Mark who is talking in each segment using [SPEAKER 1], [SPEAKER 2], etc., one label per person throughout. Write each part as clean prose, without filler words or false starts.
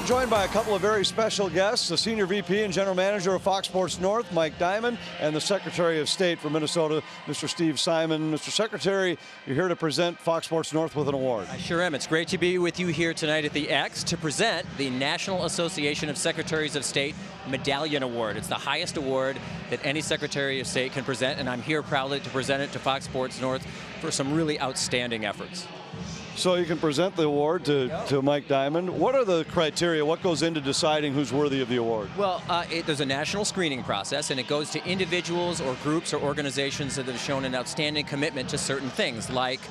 [SPEAKER 1] I'm joined by a couple of very special guests, the Senior VP and General Manager of Fox Sports North, Mike Diamond, and the Secretary of State for Minnesota, Mr. Steve Simon. Mr. Secretary, you're here to present Fox Sports North with an award.
[SPEAKER 2] I sure am. It's great to be with you here tonight at the X to present the National Association of Secretaries of State Medallion Award. It's the highest award that any Secretary of State can present, and I'm here proudly to present it to Fox Sports North for some really outstanding efforts.
[SPEAKER 1] So you can present the award to Mike Diamond. What are the criteria? What goes into deciding who's worthy of the award?
[SPEAKER 2] Well, there's a national screening process, and it goes to individuals or groups or organizations that have shown an outstanding commitment to certain things, like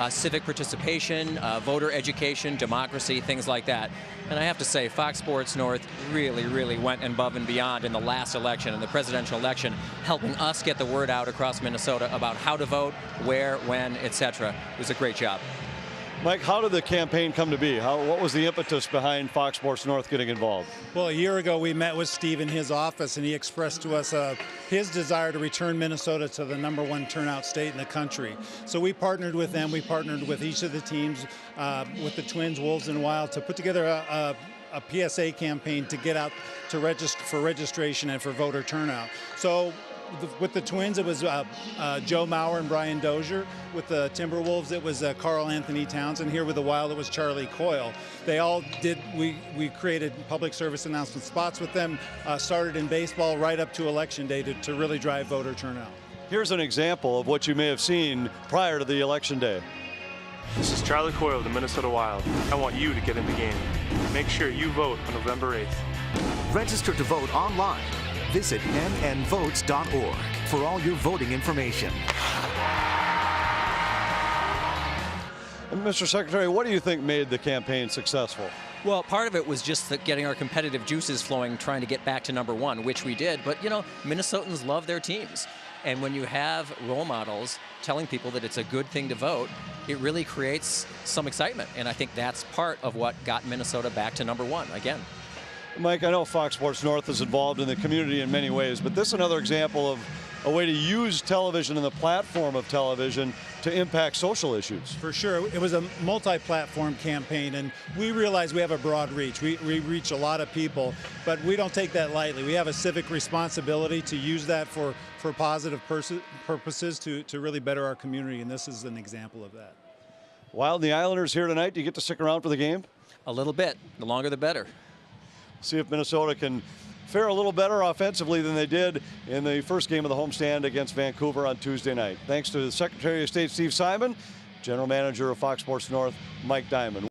[SPEAKER 2] civic participation, voter education, democracy, things like that. And I have to say, Fox Sports North really went above and beyond in the last election, in the presidential election, helping us get the word out across Minnesota about how to vote, where, when, etc. It was a great job.
[SPEAKER 1] Mike, how did the campaign come to be? What was the impetus behind Fox Sports North getting involved?
[SPEAKER 3] Well, a year ago we met with Steve in his office, and he expressed to us his desire to return Minnesota to the #1 turnout state in the country. So we partnered with them. We partnered with each of the teams, with the Twins, Wolves, and Wild, to put together a PSA campaign to get out to register for registration and for voter turnout. So with the Twins, it was Joe Mauer and Brian Dozier. With the Timberwolves, it was Carl Anthony Towns. And here with the Wild, it was Charlie Coyle. They all did, we created public service announcement spots with them, started in baseball right up to Election Day to really drive voter turnout.
[SPEAKER 1] Here's an example of what you may have seen prior to the Election Day.
[SPEAKER 4] This is Charlie Coyle of the Minnesota Wild. I want you to get in the game. Make sure you vote on November 8th.
[SPEAKER 5] Register to vote online. Visit nnvotes.org for all your voting information.
[SPEAKER 1] And Mr. Secretary, what do you think made the campaign successful?
[SPEAKER 2] Well, part of it was just getting our competitive juices flowing, trying to get back to #1, which we did. But, you know, Minnesotans love their teams. And when you have role models telling people that it's a good thing to vote, it really creates some excitement. And I think that's part of what got Minnesota back to #1 again.
[SPEAKER 1] Mike, I know Fox Sports North is involved in the community in many ways, but this is another example of a way to use television and the platform of television to impact social issues.
[SPEAKER 3] For sure. It was a multi-platform campaign, and we realize we have a broad reach. We reach a lot of people, but we don't take that lightly. We have a civic responsibility to use that for positive purposes to really better our community, and this is an example of that.
[SPEAKER 1] Wild and the Islanders here tonight. Do you get to stick around for the game?
[SPEAKER 2] A little bit. The longer the better.
[SPEAKER 1] See if Minnesota can fare a little better offensively than they did in the first game of the homestand against Vancouver on Tuesday night. Thanks to the Secretary of State, Steve Simon, General Manager of Fox Sports North, Mike Diamond.